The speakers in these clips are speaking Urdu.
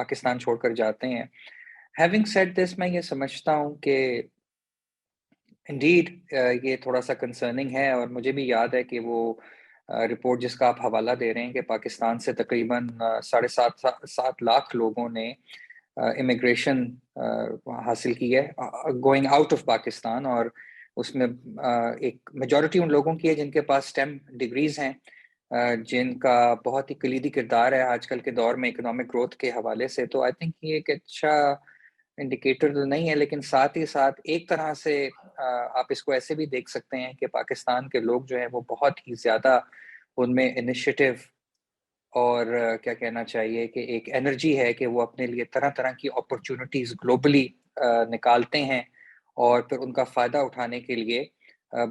پاکستان چھوڑ کر جاتے ہیں. ہیونگ سیڈ دس, میں یہ سمجھتا ہوں کہ انڈیڈ یہ تھوڑا سا کنسرننگ ہے, اور مجھے بھی یاد ہے کہ وہ رپورٹ جس کا آپ حوالہ دے رہے ہیں کہ پاکستان سے تقریباً 7.5 لاکھ لوگوں نے امیگریشن حاصل کی ہے گوئنگ آؤٹ آف پاکستان, اور اس میں ایک میجورٹی ان لوگوں کی ہے جن کے پاس STEM ڈگریز ہیں, جن کا بہت ہی کلیدی کردار ہے آج کل کے دور میں اکنامک گروتھ کے حوالے سے. تو آئی تھنک یہ ایک اچھا انڈیکیٹر تو نہیں ہے, لیکن ساتھ ہی ساتھ ایک طرح سے آپ اس کو ایسے بھی دیکھ سکتے ہیں کہ پاکستان کے لوگ جو ہیں وہ بہت ہی زیادہ ان میں انیشیٹو اور کیا کہنا چاہیے کہ ایک انرجی ہے کہ وہ اپنے لیے طرح طرح کی اپرچونٹیز گلوبلی نکالتے ہیں, اور پھر ان کا فائدہ اٹھانے کے لیے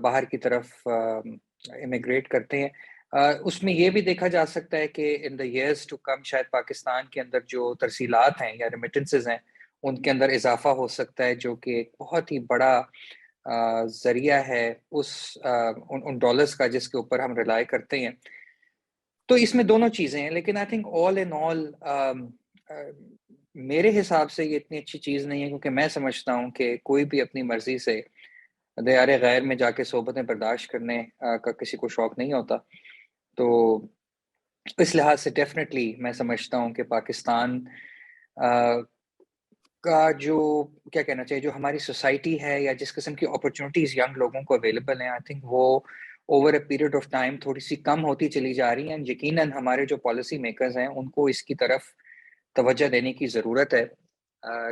باہر کی طرف امیگریٹ کرتے ہیں. اس میں یہ بھی دیکھا جا سکتا ہے کہ ان دا ایئرز ٹو کم شاید پاکستان کے اندر جو ترسیلات ہیں یا ریمیٹنسز ہیں ان کے اندر اضافہ ہو سکتا ہے, جو کہ ایک بہت ہی بڑا ذریعہ ہے ان ڈالرز کا جس کے اوپر ہم ریلائی کرتے ہیں. تو اس میں دونوں چیزیں ہیں, لیکن آئی تھنک آل ان آل میرے حساب سے یہ اتنی اچھی چیز نہیں ہے, کیونکہ میں سمجھتا ہوں کہ کوئی بھی اپنی مرضی سے دیار غیر میں جا کے صحبتیں برداشت کرنے کا کسی کو شوق نہیں ہوتا. تو اس لحاظ سے ڈیفینیٹلی میں سمجھتا ہوں کہ پاکستان کا جو کیا کہنا چاہیے جو ہماری سوسائٹی ہے یا جس قسم کی اپرچونٹیز ینگ لوگوں کو اویلیبل ہیں, آئی تھنک وہ over a period of time تھوڑی سی کم ہوتی چلی جا رہی ہیں. یقیناً ہمارے جو پالیسی میکرز ہیں ان کو اس کی طرف توجہ دینے کی ضرورت ہے,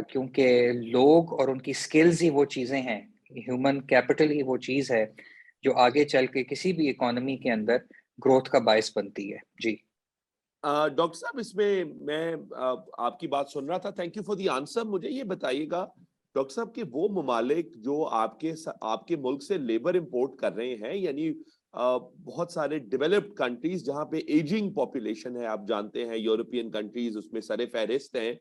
کیونکہ لوگ اور ان کی سکلز ہی وہ چیزیں ہیں, ہیومن کیپٹل ہی وہ چیز ہے جو آگے چل کے کسی بھی اکانومی کے اندر گروتھ کا باعث بنتی ہے. جی ڈاکٹر صاحب, اس میں آپ کی بات سن رہا تھا, thank you for the answer. مجھے یہ بتائیے گا ڈاکٹر صاحب کہ وہ ممالک جو آپ کے ملک سے لیبر امپورٹ کر رہے ہیں, یعنی بہت سارے ڈیولپڈ کنٹریز جہاں پہ ایجنگ پاپولیشن ہے, آپ جانتے ہیں یورپین کنٹریز اس میں سر فہرست ہیں,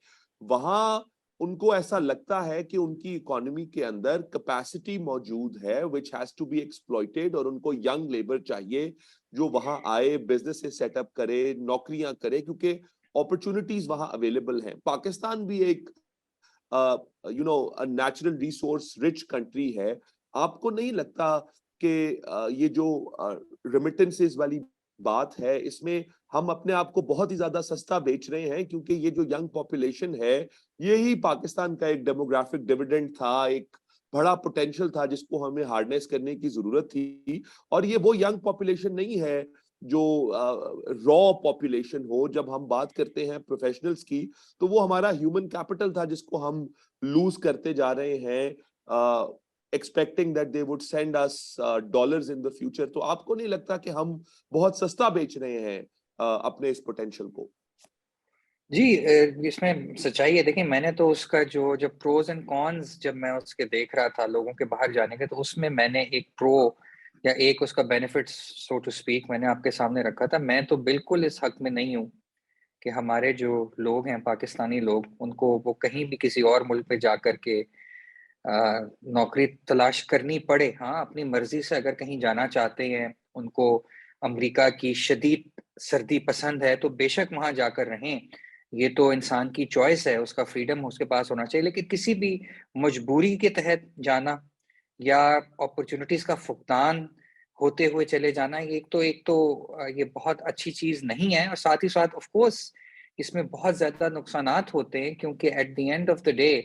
وہاں ان کو ایسا لگتا ہے کہ ان کی اکانومی کے اندر کیپیسٹی موجود ہے which has to be exploited, اور ان کو ینگ لیبر چاہیے جو وہاں آئے, بزنس سے سیٹ اپ کرے, نوکریاں کرے, کیونکہ اپرچونٹیز وہاں اویلیبل ہیں. پاکستان بھی ایک نیچرل ریسورس رچ کنٹری ہے. آپ کو نہیں لگتا کہ یہ جو ریمیٹنسز والی بات ہے اس میں ہم اپنے آپ کو بہت ہی زیادہ سستا بیچ رہے ہیں, کیونکہ یہ جو ینگ پاپولیشن ہے یہی پاکستان کا ایک ڈیموگرافک ڈیویڈنڈ تھا, ایک بڑا پوٹینشل تھا جس کو ہمیں ہارنیس کرنے کی ضرورت تھی, اور یہ وہ ینگ پاپولیشن نہیں ہے جو را پاپولیشن ہو. جب ہم بات کرتے ہیں پروفیشنلز کی تو وہ ہمارا ہیومن کیپٹل تھا جس کو ہم لوز کرتے جا رہے ہیں, expecting that they would send us dollars in the future. تو آپ کو نہیں لگتا کہ ہم بہت سستا بیچ رہے ہیں اپنے اس پوٹینشل کو؟ جی اس میں سچائی ہے. دیکھیں میں نے تو اس کا جب پروز اینڈ کونز جب میں اس کے دیکھ رہا تھا لوگوں کے باہر جانے کے, تو اس میں نے ایک پرو یا ایک اس کا بینیفٹ سو ٹو اسپیک میں نے آپ کے سامنے رکھا تھا. میں تو بالکل اس حق میں نہیں ہوں کہ ہمارے جو لوگ ہیں پاکستانی لوگ ان کو وہ کہیں بھی کسی اور ملک پہ جا کر کے نوکری تلاش کرنی پڑے. ہاں اپنی مرضی سے اگر کہیں جانا چاہتے ہیں, ان کو امریکہ کی شدید سردی پسند ہے تو بے شک وہاں جا کر رہیں, یہ تو انسان کی چوائس ہے, اس کا فریڈم اس کے پاس ہونا چاہیے. لیکن کسی بھی مجبوری کے تحت جانا یا اپرچونٹیز کا فقدان ہوتے ہوئے چلے جانا, ایک تو یہ بہت اچھی چیز نہیں ہے. اور ساتھ ہی ساتھ آف کورس اس میں بہت زیادہ نقصانات ہوتے ہیں, کیونکہ at the end of the day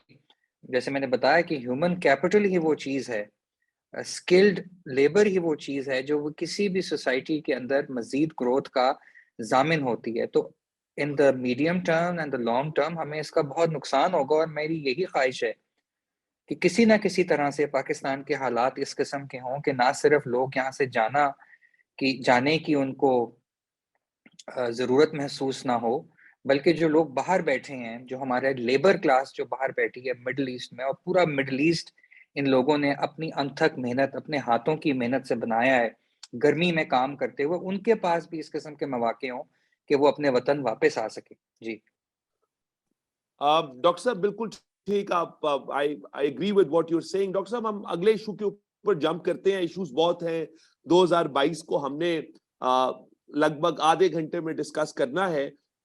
جیسے میں نے بتایا کہ ہیومن کیپٹل ہی وہ چیز ہے, اسکلڈ لیبر ہی وہ چیز ہے جو کسی بھی سوسائٹی کے اندر مزید گروتھ کا ضامن ہوتی ہے. تو in the medium term and the long term ہمیں اس کا بہت نقصان ہوگا, اور میری یہی خواہش ہے کہ کسی نہ کسی طرح سے پاکستان کے حالات اس قسم کے ہوں کہ نہ صرف لوگ یہاں سے جانے کی ان کو ضرورت محسوس نہ ہو, بلکہ جو لوگ باہر بیٹھے ہیں, جو ہمارے لیبر کلاس جو باہر بیٹھی ہے مڈل ایسٹ میں, اور پورا مڈل ایسٹ ان لوگوں نے اپنی انتھک محنت اپنے ہاتھوں کی محنت سے بنایا ہے, گرمی میں کام کرتے ہوئے, ان کے پاس بھی اس قسم کے مواقع ہوں کہ وہ اپنے وطن واپس آ سکے. جی ڈاکٹر صاحب بالکل ٹھیک, آپ I agree with what you're saying. Doctor صاحب ہم اگلے ایشو کے اوپر جمپ کرتے ہیں. ایشوز بہت ہیں, 2022 کو ہم نے لگ بھگ آدھے گھنٹے میں ڈسکس کرنا ہے.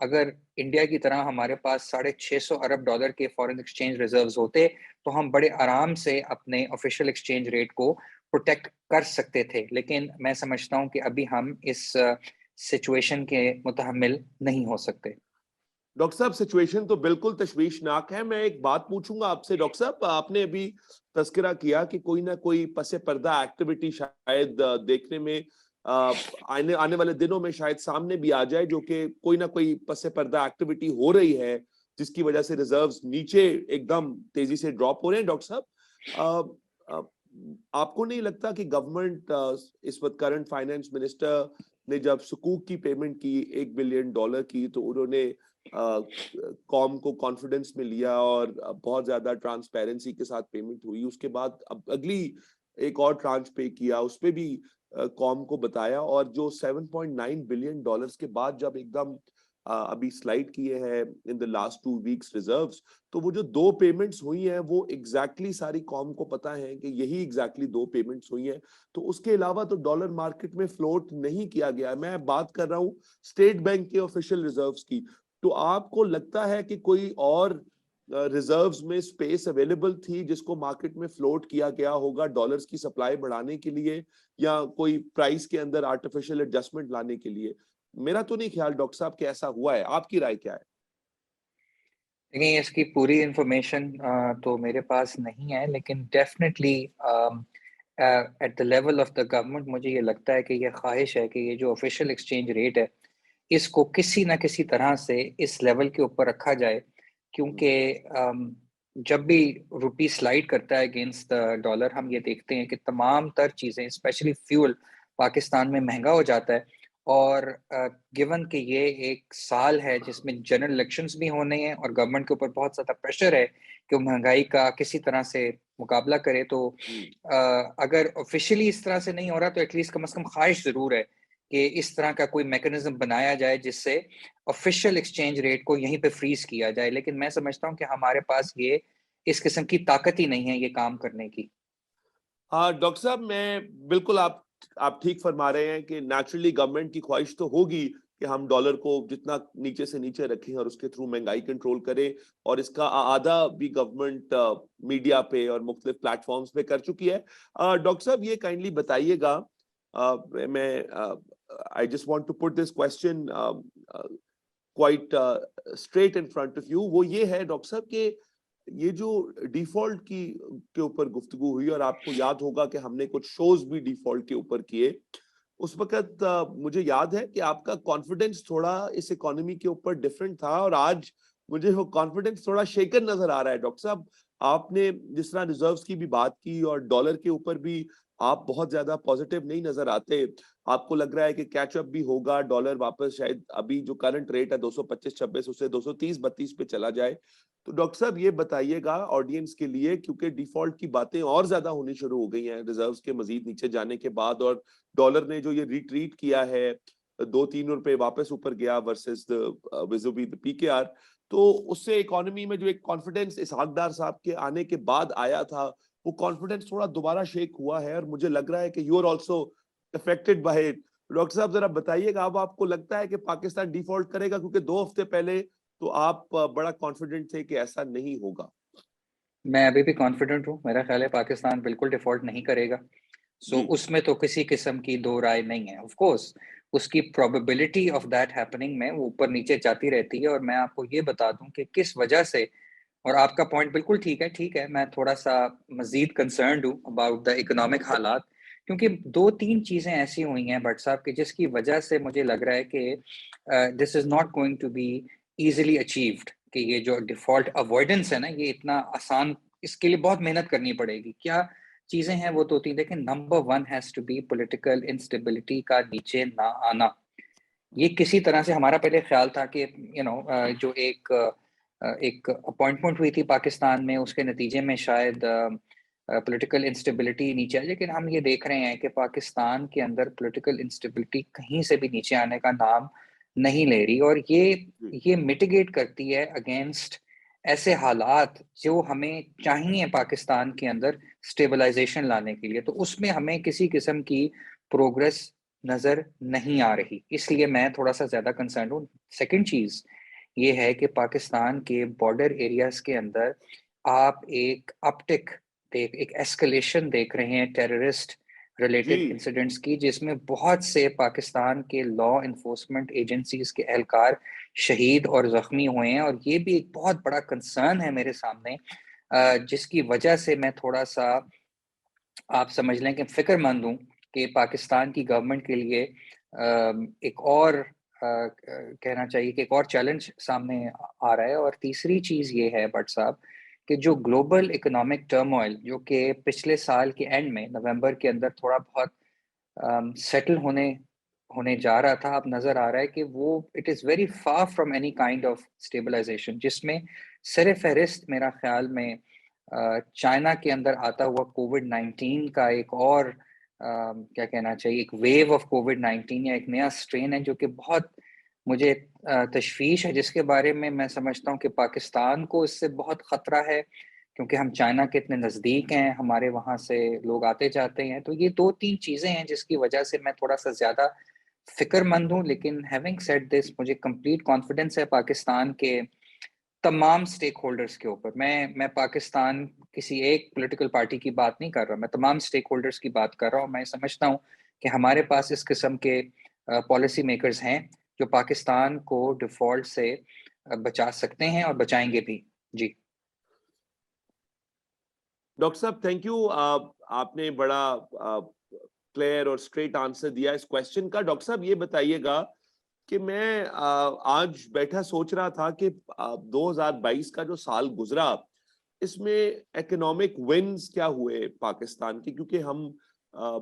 اگر انڈیا کی طرح ہمارے پاس $650 ارب کے فارن ایکسچینج ریزروز ہوتے تو ہم بڑے آرام سے اپنے آفیشیل ایکسچینج ریٹ کو پروٹیکٹ کر سکتے تھے، لیکن میں سمجھتا ہوں کہ ابھی ہم اس سچویشن کے متحمل نہیں ہو سکتے۔ ڈاکٹر صاحب سچویشن تو بالکل تشویشناک ہے۔ میں ایک بات پوچھوں گا آپ سے ڈاکٹر صاحب، آپ نے ابھی تذکرہ کیا کہ کوئی نہ کوئی پس پردہ ایکٹیویٹی شاید دیکھنے میں آنے والے دنوں میں شاید سامنے بھی آ جائے، جو کہ کوئی نہ کوئی پس پردہ ایکٹیویٹی ہو رہی ہے جس کی وجہ سے ریزروز نیچے ایک دم تیزی سے ڈراپ ہو رہے ہیں۔ ڈاکٹر صاحب آپ کو نہیں لگتا کہ گورنمنٹ اس وقت کرنٹ فائنانس منسٹر نے جب سکوک کی پیمنٹ کی $1 بلین کی، تو انہوں نے قوم کو کانفیڈنس میں لیا اور بہت زیادہ ٹرانسپیرنسی کے ساتھ پیمنٹ ہوئی، اس کے بعد اب اگلی ایک اور ٹرانچ پے کیا، اس پہ بھی قوم کو بتایا، اور جو $7.9 بلین کے بعد جب ایک دم ابھی سلائڈ کیے ہیں ان دا لاسٹ 2 ویکس ریزروز، تو وہ جو 2 پیمنٹس ہوئی ہیں وہ ایگزیکٹلی ساری قوم کو پتا ہے کہ یہی ایگزیکٹلی 2 پیمنٹس ہوئی ہیں، تو اس کے علاوہ تو ڈالر مارکیٹ میں فلوٹ نہیں کیا گیا۔ میں بات کر رہا ہوں اسٹیٹ بینک کے آفیشیل ریزروز کی، تو آپ کو لگتا ہے کہ کوئی اور ریزروز میں سپیس اویلیبل تھی جس کو مارکیٹ میں فلوٹ کیا گیا ہوگا ڈالرز کی سپلائی بڑھانے کے لیے، یا کوئی پرائس کے اندر آرٹیفیشل ایڈجسٹمنٹ لانے کے لیے؟ میرا تو نہیں خیال ڈاکٹر صاحب کہ ایسا ہوا ہے، آپ کی رائے کیا ہے؟ نہیں، اس کی پوری انفارمیشن تو میرے پاس نہیں ہے، لیکن definitely at the level of the government مجھے یہ لگتا ہے کہ یہ خواہش ہے کہ یہ جو آفیشیل ایکسچینج ریٹ ہے اس کو کسی نہ کسی طرح سے اس لیول کے اوپر رکھا جائے، کیونکہ جب بھی روپی سلائڈ کرتا ہے اگینسٹ دا ڈالر، ہم یہ دیکھتے ہیں کہ تمام تر چیزیں اسپیشلی فیول پاکستان میں مہنگا ہو جاتا ہے، اور گیون کہ یہ ایک سال ہے جس میں جنرل الیکشنز بھی ہونے ہیں اور گورنمنٹ کے اوپر بہت زیادہ پریشر ہے کہ وہ مہنگائی کا کسی طرح سے مقابلہ کرے، تو اگر آفیشیلی اس طرح سے نہیں ہو رہا تو ایٹ لیسٹ کم از کم خواہش ضرور ہے کہ اس طرح کا کوئی میکنزم بنایا جائے جس سے آفیشیل ایکسچینج ریٹ کو یہیں پہ فریز کیا جائے، لیکن میں سمجھتا ہوں کہ ہمارے پاس یہ اس قسم کی طاقت ہی نہیں ہے یہ کام کرنے کی۔ ہاں ڈاکٹر صاحب، میں بالکل آپ ٹھیک فرما رہے ہیں کہ نیچرلی گورنمنٹ کی خواہش تو ہوگی کہ ہم ڈالر کو جتنا نیچے سے نیچے رکھیں اور اس کے تھرو مہنگائی کنٹرول کریں، اور اس کا آدھا بھی گورنمنٹ میڈیا پہ اور مختلف پلیٹ فارمز پہ کر چکی ہے۔ ڈاکٹر صاحب یہ کائنڈلی بتائیے گا، میں I just want to put this question quite straight in front of you، وہ یہ ہے ڈاکٹر صاحب کہ یہ جو ڈیفالٹ کے اوپر گفتگو ہوئی، اور آپ کو یاد ہوگا کہ ہم نے کچھ شوز بھی ڈیفالٹ کے اوپر کیے، اس وقت مجھے یاد ہے کہ آپ کا کانفیڈنس تھوڑا اس اکانومی کے اوپر ڈفرینٹ تھا، اور آج مجھے وہ کانفیڈنس تھوڑا شیکن نظر آ رہا ہے۔ ڈاکٹر صاحب آپ نے جس طرح ریزروز کی بھی بات کی اور ڈالر کے اوپر بھی آپ بہت زیادہ پازیٹیو نہیں نظر آتے، آپ کو لگ رہا ہے کہ کیچ اپ بھی ہوگا، ڈالر واپس شاید ابھی جو کرنٹ ریٹ ہے 225-26 اسے 230-32 پہ چلا جائے، تو ڈاکٹر صاحب یہ بتائیے گا آڈینس کے لیے، کیونکہ ڈیفالٹ کی باتیں اور زیادہ ہونی شروع ہو گئی ہیں ریزروز کے مزید نیچے جانے کے بعد، اور ڈالر نے جو یہ ریٹریٹ کیا ہے 2-3 روپے واپس اوپر گیا ورسز ویزوبی پی کے آر، تو اس سے اکانومی میں جو ایک کانفیڈنس اسحاق ڈار صاحب کے آنے کے بعد آیا تھا، وہ کانفیڈنس تھوڑا دوبارہ شیک ہوا ہے، اور مجھے لگ رہا ہے کہ you are also affected by it. Doctor صاحب ذرا بتائیے گا، اب آپ کو لگتا ہے کہ پاکستان ڈیفالٹ کرے گا؟ کیونکہ 2 ہفتے پہلے تو آپ بڑا کانفیڈنٹ تھے کہ ایسا نہیں ہوگا۔ میں ابھی بھی کانفیڈنٹ ہوں، میرا خیال ہے پاکستان بالکل ڈیفالٹ نہیں کرے گا، سو جی اس میں تو کسی قسم کی دو رائے نہیں ہے۔ آف کورس اس کی پروبیبلٹی آف دیٹ ہیپننگ میں وہ اوپر نیچے جاتی رہتی ہے، اور میں آپ کو یہ بتا دوں کہ کس وجہ سے، اور آپ کا پوائنٹ بالکل ٹھیک ہے، میں تھوڑا سا مزید کنسرنڈ ہوں اباؤٹ دا اکنامک حالات، کیونکہ 2-3 چیزیں ایسی ہوئی ہیں بٹ صاحب کہ جس کی وجہ سے مجھے لگ رہا ہے کہ this is not going to be easily achieved, کہ یہ جو ڈیفالٹ اوائڈنس ہے نا یہ اتنا آسان، اس کے لیے بہت محنت کرنی پڑے گی۔ کیا چیزیں ہیں وہ 2-3 دیکھیں۔ Number 1 has to be political instability کا نیچے نہ آنا۔ یہ کسی طرح سے ہمارا پہلے خیال تھا کہ جو ایک اپوائنٹمنٹ ہوئی تھی پاکستان میں، اس کے نتیجے میں شاید پولیٹیکل انسٹیبلٹی نیچے آئے، لیکن ہم یہ دیکھ رہے ہیں کہ پاکستان کے اندر پولیٹیکل انسٹیبلٹی کہیں سے بھی نیچے آنے کا نام نہیں لے رہی، اور یہ میٹیگیٹ کرتی ہے اگینسٹ ایسے حالات جو ہمیں چاہیے پاکستان کے اندر اسٹیبلائزیشن لانے کے لیے، تو اس میں ہمیں کسی قسم کی پروگرس نظر نہیں آ رہی، اس لیے میں تھوڑا سا زیادہ کنسرن ہوں۔ سیکنڈ چیز یہ ہے کہ پاکستان کے بارڈر ایریاز کے اندر آپ ایک اپٹک ایک ایسکلیشن دیکھ رہے ہیں ٹیررسٹ ریلیٹڈ انسیڈنٹس کی، جس میں بہت سے پاکستان کے لا انفورسمنٹ ایجنسیز کے اہلکار شہید اور زخمی ہوئے ہیں، اور یہ بھی ایک بہت بڑا کنسرن ہے میرے سامنے، جس کی وجہ سے میں تھوڑا سا آپ سمجھ لیں کہ فکر مند ہوں کہ پاکستان کی گورنمنٹ کے لیے ایک اور کہنا چاہیے کہ ایک اور چیلنج سامنے آ رہا ہے۔ اور تیسری چیز یہ ہے بٹ صاحب کہ جو گلوبل اکنامک ٹرموائل جو کہ پچھلے سال کے اینڈ میں نومبر کے اندر تھوڑا بہت سیٹل ہونے جا رہا تھا، اب نظر آ رہا ہے کہ وہ it is very for from any kind of stabilisation, جس میں سر فہرست میرا خیال میں چائنا کے اندر آتا ہوا کووڈ-19 کا ایک اور کیا کہنا چاہیے ایک ویو آف کووڈ-19 یا ایک نیا اسٹرین ہے جو کہ بہت مجھے تشویش ہے، جس کے بارے میں سمجھتا ہوں کہ پاکستان کو اس سے بہت خطرہ ہے، کیونکہ ہم چائنا کے اتنے نزدیک ہیں، ہمارے وہاں سے لوگ آتے جاتے ہیں۔ تو یہ 2-3 چیزیں ہیں جس کی وجہ سے میں تھوڑا سا زیادہ فکر مند ہوں، لیکن ہیونگ سیڈ دس مجھے کمپلیٹ کانفیڈنس ہے پاکستان کے تمام سٹیک ہولڈرز کے اوپر۔ میں پاکستان کسی ایک پولیٹیکل پارٹی کی بات نہیں کر رہا، میں تمام سٹیک ہولڈرز کی بات کر رہا ہوں۔ میں سمجھتا ہوں کہ ہمارے پاس اس قسم کے پالیسی میکرز ہیں جو پاکستان کو ڈیفالٹ سے بچا سکتے ہیں اور بچائیں گے بھی۔ جی ڈاکٹر صاحب تھینک یو، آپ نے بڑا کلیئر اور اسٹریٹ آنسر دیا اس کوشچن کا۔ ڈاکٹر صاحب یہ بتائیے گا کہ میں آج بیٹھا سوچ رہا تھا کہ 2022 کا جو سال گزرا اس میں اکنامک ونز کیا ہوئے پاکستان کی، کیونکہ ہم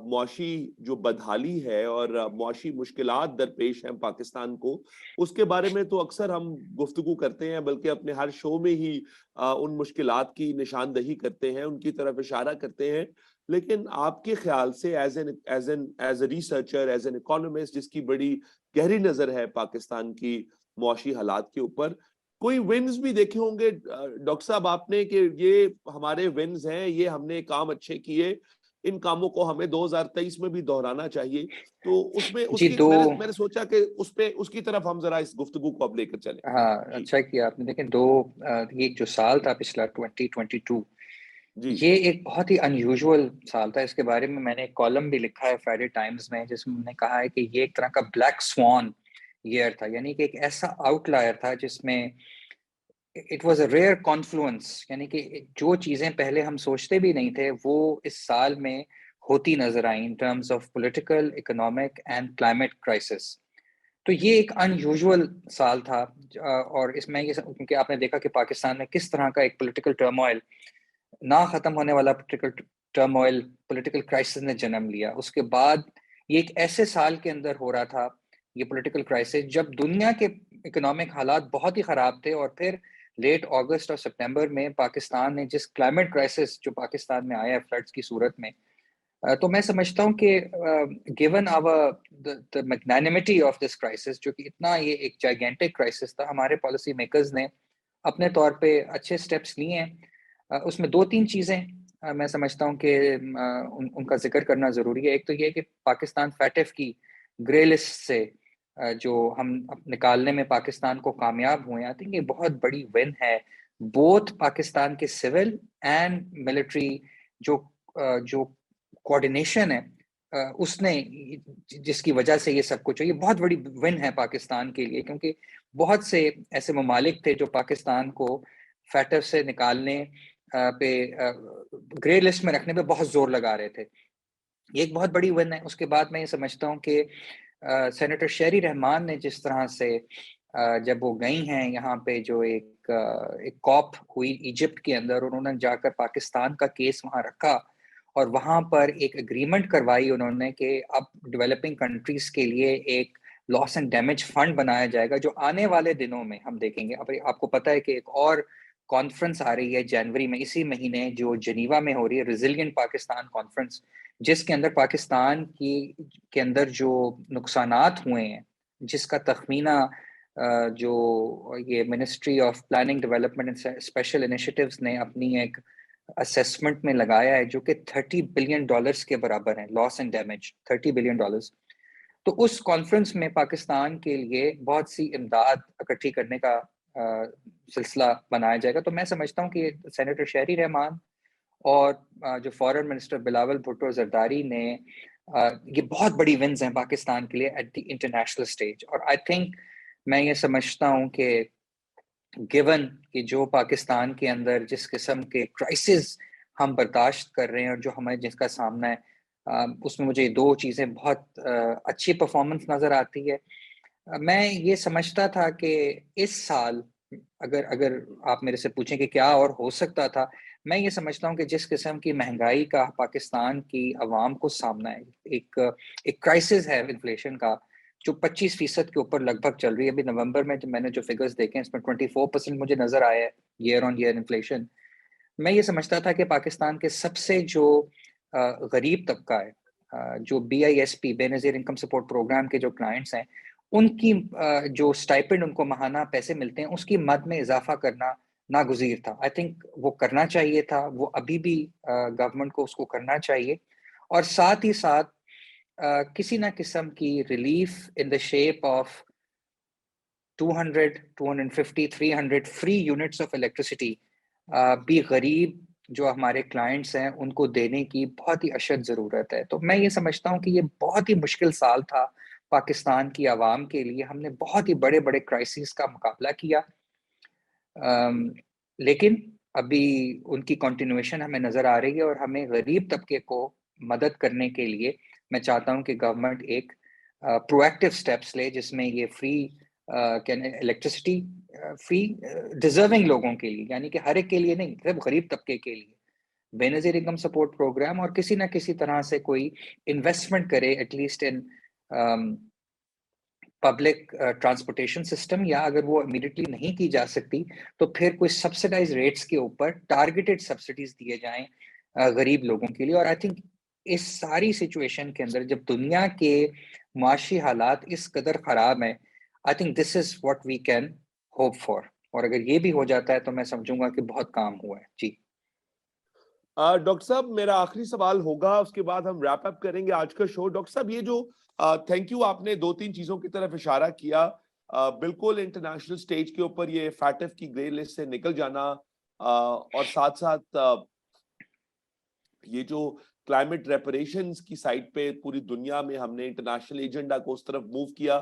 معاشی جو بدحالی ہے اور معاشی مشکلات درپیش ہیں پاکستان کو، اس کے بارے میں تو اکثر ہم گفتگو کرتے ہیں، بلکہ اپنے ہر شو میں ہی ان مشکلات کی نشاندہی کرتے ہیں، ان کی طرف اشارہ کرتے ہیں۔ لیکن آپ کے خیال سے as a researcher, as an economist جس کی بڑی گہری نظر ہے پاکستان کی معاشی حالات کے اوپر، کوئی ونز بھی دیکھے ہوں گے ڈاکٹر صاحب آپ نے کہ یہ ہمارے ونز ہیں، یہ ہم نے کام اچھے کیے، ان کاموں کو ہمیں 2023 میں بھی دہرانا چاہیے؟ تو اس میں جی دو میں نے سوچا کہ اس کی طرف ہم ذرا اس گفتگو کو اب لے کر چلیں۔ ہاں جی اچھا کیا آپ نے۔ دیکھیں یہ جو سال تھا پچھلا 2022، جی یہ ایک بہت ہی انیوژول سال تھا۔ اس کے بارے میں نے ایک کالم بھی لکھا ہے فرائیڈے ٹائمز میں، جس میں میں نے کہا ہے کہ یہ ایک طرح کا بلیک سوان ایئر تھا، یعنی کہ ایک ایسا آؤٹ لائر تھا جس میں اٹ واز اے ریئر کانفلوئنس، یعنی کہ جو چیزیں پہلے ہم سوچتے بھی نہیں تھے وہ اس سال میں ہوتی نظر آئیں in terms of political, economic and climate crisis. تو یہ ایک ان یوزول سال تھا، اور اس میں یہ کیونکہ آپ نے دیکھا کہ پاکستان میں کس طرح کا ایک پولیٹیکل ٹرموائل، نہ ختم ہونے والا پولیٹیکل ٹرموائل، پولیٹیکل کرائسس نے جنم لیا۔ اس کے بعد یہ ایک ایسے سال کے اندر ہو رہا تھا یہ پولیٹیکل کرائسس جب دنیا کے اکنامک حالات بہت ہی خراب تھے، اور پھر لیٹ اگست اور سپٹمبر میں پاکستان نے جس کلائمیٹ کرائسس جو پاکستان میں آیا فلڈز کی صورت میں، تو میں سمجھتا ہوں کہ given the magnanimity of this crisis، جو کہ اتنا یہ ایک جائگینٹک کرائسس تھا، ہمارے پالیسی میکرز نے اپنے طور پہ اچھے سٹیپس لیے ہیں۔ اس میں 2-3 چیزیں میں سمجھتا ہوں کہ ان کا ذکر کرنا ضروری ہے۔ ایک تو یہ کہ پاکستان فیٹف کی گرے لسٹ سے جو ہم نکالنے میں پاکستان کو کامیاب ہوئے ہیں، I think یہ بہت بڑی ون ہے بوتھ پاکستان کے سول اینڈ ملٹری جو کوآرڈینیشن ہے اس نے، جس کی وجہ سے یہ سب کچھ ہے، یہ بہت بڑی ون ہے پاکستان کے لیے، کیونکہ بہت سے ایسے ممالک تھے جو پاکستان کو فیٹف سے نکالنے پہ، گرے لسٹ میں رکھنے پہ بہت زور لگا رہے تھے۔ یہ ایک بہت بڑی ون ہے۔ اس کے بعد میں یہ سمجھتا ہوں کہ سینیٹر شہری رحمان نے جس طرح سے جب وہ گئی ہیں یہاں پہ جو ایک کاپ ہوئی ایجپٹ کے اندر، انہوں نے جا کر پاکستان کا کیس وہاں رکھا اور وہاں پر ایک اگریمنٹ کروائی انہوں نے کہ اب ڈیولپنگ کنٹریز کے لیے ایک لاس اینڈ ڈیمیج فنڈ بنایا جائے گا، جو آنے والے دنوں میں ہم دیکھیں گے۔ اب آپ کو پتہ ہے کہ ایک اور کانفرنس آ رہی ہے جنوری میں، اسی مہینے، جو جنیوا میں ہو رہی ہے، ریزیلینٹ پاکستان کانفرنس، جس کے اندر پاکستان کے اندر جو نقصانات ہوئے ہیں، جس کا تخمینہ جو یہ ministry of planning development and special initiatives نے اپنی ایک اسیسمنٹ میں لگایا ہے، جو کہ $30 بلین کے برابر ہیں، لاس اینڈ ڈیمیج $30 بلین۔ تو اس کانفرنس میں پاکستان کے لیے بہت سی امداد اکٹھی کرنے کا سلسلہ بنایا جائے گا. تو میں سمجھتا ہوں کہ سینیٹر شہری رحمان اور جو فارن منسٹر بلاول بھٹو زرداری نے یہ بہت بڑی ونز ہیں پاکستان کے لیے ایٹ دی انٹرنیشنل اسٹیج. اور آئی تھنک میں یہ سمجھتا ہوں کہ گیون کہ جو پاکستان کے اندر جس قسم کے کرائسس ہم برداشت کر رہے ہیں اور جو ہمیں جس کا سامنا ہے, اس میں مجھے دو چیزیں بہت اچھی پرفارمنس نظر آتی ہے. میں یہ سمجھتا تھا کہ اس سال اگر آپ میرے سے پوچھیں کہ کیا اور ہو سکتا تھا, میں یہ سمجھتا ہوں کہ جس قسم کی مہنگائی کا پاکستان کی عوام کو سامنا ہے, ایک کرائسس ہے انفلیشن کا جو 25% کے اوپر لگ بھگ چل رہی ہے. ابھی نومبر میں میں نے جو فگرز دیکھے ہیں اس میں 24% مجھے نظر آیا ہے ایئر آن ایئر انفلیشن. میں یہ سمجھتا تھا کہ پاکستان کے سب سے جو غریب طبقہ ہے, جو BISP بے نظیر انکم سپورٹ پروگرام کے جو کلائنٹس ہیں, ان کی جو سٹائپنڈ ان کو ماہانہ پیسے ملتے ہیں اس کی مد میں اضافہ کرنا ناگزیر تھا. آئی تھنک وہ کرنا چاہیے تھا, وہ ابھی بھی گورنمنٹ کو اس کو کرنا چاہیے. اور ساتھ ہی ساتھ کسی نہ قسم کی relief in the shape of 200, 250, 300 free units of electricity بھی غریب جو ہمارے کلائنٹس ہیں ان کو دینے کی بہت ہی اشد ضرورت ہے. تو میں یہ سمجھتا ہوں کہ یہ بہت ہی مشکل سال تھا پاکستان کی عوام کے لیے. ہم نے بہت ہی بڑے بڑے کرائسس کا مقابلہ کیا, لیکن ابھی ان کی کنٹینویشن ہمیں نظر آ رہی ہے. اور ہمیں غریب طبقے کو مدد کرنے کے لیے میں چاہتا ہوں کہ گورنمنٹ ایک پرو ایکٹیو سٹیپس لے, جس میں یہ فری الیکٹریسٹی فری ڈیزرونگ لوگوں کے لیے, یعنی کہ ہر ایک کے لیے نہیں, صرف غریب طبقے کے لیے بے نظیر انکم سپورٹ پروگرام, اور کسی نہ کسی طرح سے کوئی انویسٹمنٹ کرے at least in public transportation system, یا اگر وہ امیڈیٹلی نہیں کی جا سکتی تو پھر کوئی سبسڈائز ریٹس کے اوپر ٹارگیٹڈ سبسڈیز دیے جائیں غریب لوگوں کے لیے. اور آئی تھنک اس ساری سچویشن کے اندر جب دنیا کے معاشی حالات اس قدر خراب ہیں, I think this is what we can hope for. اور اگر یہ بھی ہو جاتا ہے تو میں سمجھوں گا کہ بہت کام ہوا ہے. جی ڈاکٹر صاحب, میرا آخری سوال ہوگا, اس کے بعد ہم ریپ اپ کریں گے آج کا شو. ڈاکٹر صاحب, یہ جو تھینک یو, آپ نے 2-3 چیزوں کی طرف اشارہ کیا. بالکل انٹرنیشنل سٹیج کے اوپر یہ فیٹف کی گرے لسٹ سے نکل جانا, اور ساتھ ساتھ یہ جو کلائمیٹ ریپریشنز کی سائٹ پہ پوری دنیا میں ہم نے انٹرنیشنل ایجنڈا کو اس طرف موو کیا,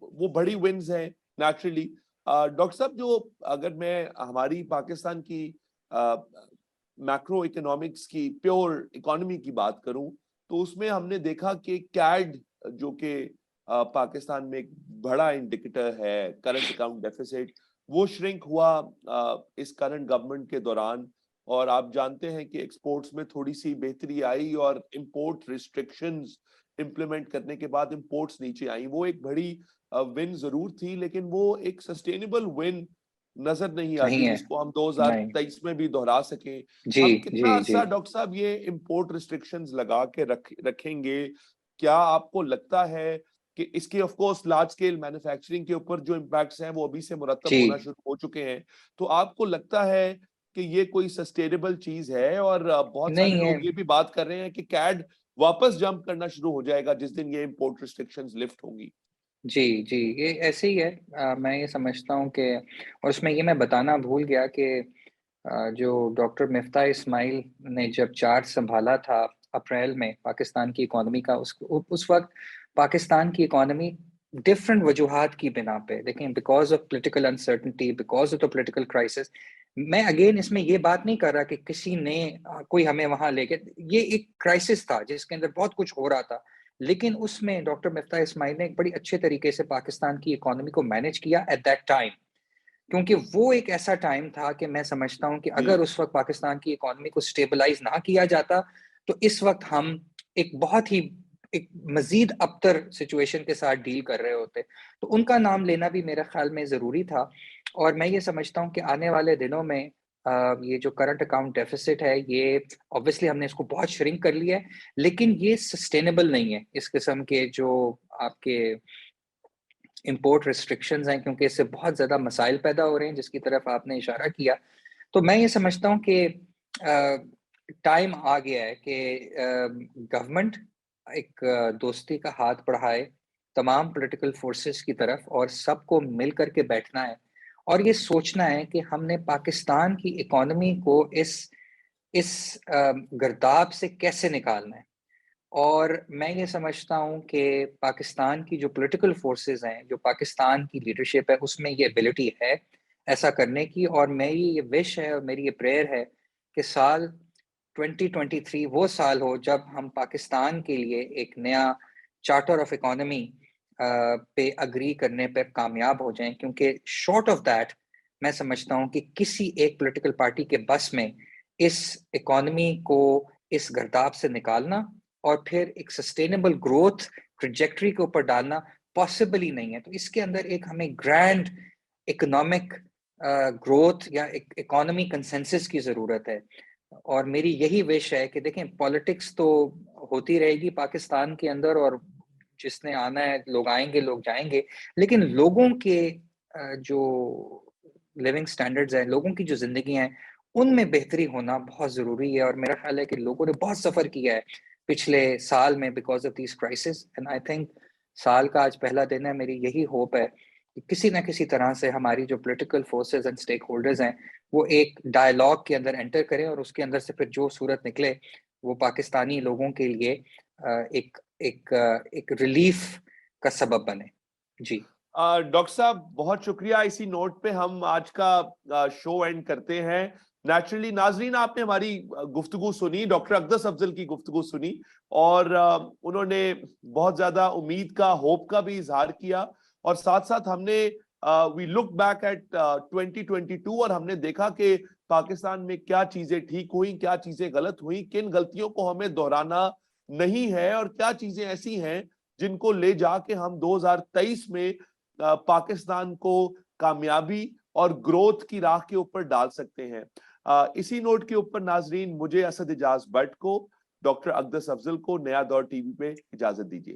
وہ بڑی ونز ہیں نیچرلی. ڈاکٹر صاحب, جو اگر میں ہماری پاکستان کی میکرو اکنامکس کی پیور اکانومی کی بات کروں تو اس میں ہم نے دیکھا کہ کیڈ جو کہ پاکستان میں ایک بڑا انڈیکیٹر ہے, کرنٹ اکاؤنٹ ڈیفیسٹ, وہ شرنک ہوا اس کرنٹ گورنمنٹ کے دوران. اور آپ جانتے ہیں کہ ایکسپورٹس میں تھوڑی سی بہتری آئی اور امپورٹ ریسٹرکشنز امپلیمنٹ کرنے کے بعد امپورٹس نیچے آئیں. وہ ایک بڑی ون ضرور تھی, لیکن وہ ایک سسٹینیبل ون نظر نہیں آتی نہیں ہے, جس کو ہم نہیں. 2023 میں بھی دہرا سکیں. جی ہم کتنا جی جی عرصہ ڈاکٹر صاحب یہ امپورٹ ریسٹرکشنز لگا کے رکھیں گے؟ کیا آپ کو لگتا ہے کہ اس کے of course large scale manufacturing کے اوپر جو امپیکٹس ہیں وہ ابھی سے مرتب جی ہونا شروع ہو چکے ہیں, تو آپ کو لگتا ہے کہ یہ کوئی سسٹینیبل چیز ہے؟ اور بہت سارے نہیں ہے. لوگ یہ بھی بات کر رہے ہیں کہ کیڈ واپس جمپ کرنا شروع ہو جائے گا جس دن یہ امپورٹ ریسٹرکشنز لفٹ ہوں گی. جی جی, یہ ایسے ہی ہے. میں یہ سمجھتا ہوں کہ, اور اس میں یہ میں بتانا بھول گیا کہ جو ڈاکٹر مفتاح اسماعیل نے جب چارج سنبھالا تھا اپریل میں پاکستان کی اکانومی کا, اس وقت پاکستان کی اکانومی ڈفرنٹ وجوہات کی بنا پہ, دیکھیں, because of political uncertainty, because of the political crisis. میں اگین اس میں یہ بات نہیں کر رہا کہ کسی نے کوئی ہمیں وہاں لے کے, یہ ایک کرائسس تھا جس کے اندر بہت کچھ ہو رہا تھا, لیکن اس میں ڈاکٹر مفتاح اسماعیل نے ایک بڑی اچھے طریقے سے پاکستان کی اکانومی کو مینیج کیا ایٹ دیٹ ٹائم, کیونکہ وہ ایک ایسا ٹائم تھا کہ میں سمجھتا ہوں کہ اگر اس وقت پاکستان کی اکانومی کو سٹیبلائز نہ کیا جاتا تو اس وقت ہم ایک بہت ہی ایک مزید ابتر سچویشن کے ساتھ ڈیل کر رہے ہوتے. تو ان کا نام لینا بھی میرے خیال میں ضروری تھا. اور میں یہ سمجھتا ہوں کہ آنے والے دنوں میں یہ جو کرنٹ اکاؤنٹ ڈیفیسٹ ہے, یہ obviously ہم نے اس کو بہت شرنک کر لیا ہے, لیکن یہ سسٹینیبل نہیں ہے اس قسم کے جو آپ کے امپورٹ ریسٹرکشنز ہیں, کیونکہ اس سے بہت زیادہ مسائل پیدا ہو رہے ہیں جس کی طرف آپ نے اشارہ کیا. تو میں یہ سمجھتا ہوں کہ ٹائم آ گیا ہے کہ گورنمنٹ ایک دوستی کا ہاتھ بڑھائے تمام پولیٹیکل فورسز کی طرف, اور سب کو مل کر کے بیٹھنا ہے اور یہ سوچنا ہے کہ ہم نے پاکستان کی اکانومی کو اس گرداب سے کیسے نکالنا ہے. اور میں یہ سمجھتا ہوں کہ پاکستان کی جو پولیٹیکل فورسز ہیں، جو پاکستان کی لیڈرشپ ہے، اس میں یہ ایبلٹی ہے ایسا کرنے کی. اور میری یہ وش ہے اور میری یہ پریئر ہے کہ سال 2023 وہ سال ہو جب ہم پاکستان کے لیے ایک نیا چارٹر آف اکانومی پہ اگری کرنے پہ کامیاب ہو جائیں، کیونکہ شارٹ آف دیٹ میں سمجھتا ہوں کہ کسی ایک پولیٹیکل پارٹی کے بس میں اس اکانومی کو اس گرداب سے نکالنا اور پھر ایک سسٹینیبل گروتھ ٹریجیکٹری کے اوپر ڈالنا پاسبل ہی نہیں ہے. تو اس کے اندر ایک ہمیں گرینڈ اکنامک گروتھ یا اکانومی کنسنسس کی ضرورت ہے. اور میری یہی وش ہے کہ دیکھیں پالیٹکس تو ہوتی رہے گی پاکستان کے اندر، اور جس نے آنا ہے لوگ آئیں گے، لوگ جائیں گے، لیکن لوگوں کے جو لیونگ سٹینڈرڈز ہیں، لوگوں کی جو زندگی ہیں، ان میں بہتری ہونا بہت ضروری ہے. اور میرا خیال ہے کہ لوگوں نے بہت سفر کیا ہے پچھلے سال میں because of these crisis, and I think سال کا آج پہلا دن ہے. میری یہی ہوپ ہے کہ کسی نہ کسی طرح سے ہماری جو political forces and stake holders ہیں وہ ایک ڈائلاگ کے اندر انٹر کریں، اور اس کے اندر سے پھر جو صورت نکلے وہ پاکستانی لوگوں کے لیے ایک ریلیف کا سبب بنے. جی ڈاکٹر صاحب بہت شکریہ. اسی نوٹ پہ ہم آج کا شو اینڈ کرتے ہیں. نیچرلی ناظرین، آپ نے ہماری گفتگو سنی، ڈاکٹر اقدس افضل کی گفتگو سنی، اور انہوں نے بہت زیادہ امید کا، ہوپ کا بھی اظہار کیا. اور ساتھ ساتھ ہم نے وی لک بیک ایٹ 2022 اور ہم نے دیکھا کہ پاکستان میں کیا چیزیں ٹھیک ہوئیں، کیا چیزیں غلط ہوئیں، کن غلطیوں کو ہمیں دہرانا نہیں ہے، اور کیا چیزیں ایسی ہیں جن کو لے جا کے ہم 2023 میں پاکستان کو کامیابی اور گروتھ کی راہ کے اوپر ڈال سکتے ہیں. اسی نوٹ کے اوپر ناظرین، مجھے اسد اجاز بٹ کو، ڈاکٹر اقدس افضل کو نیا دور ٹی وی پہ اجازت دیجیے.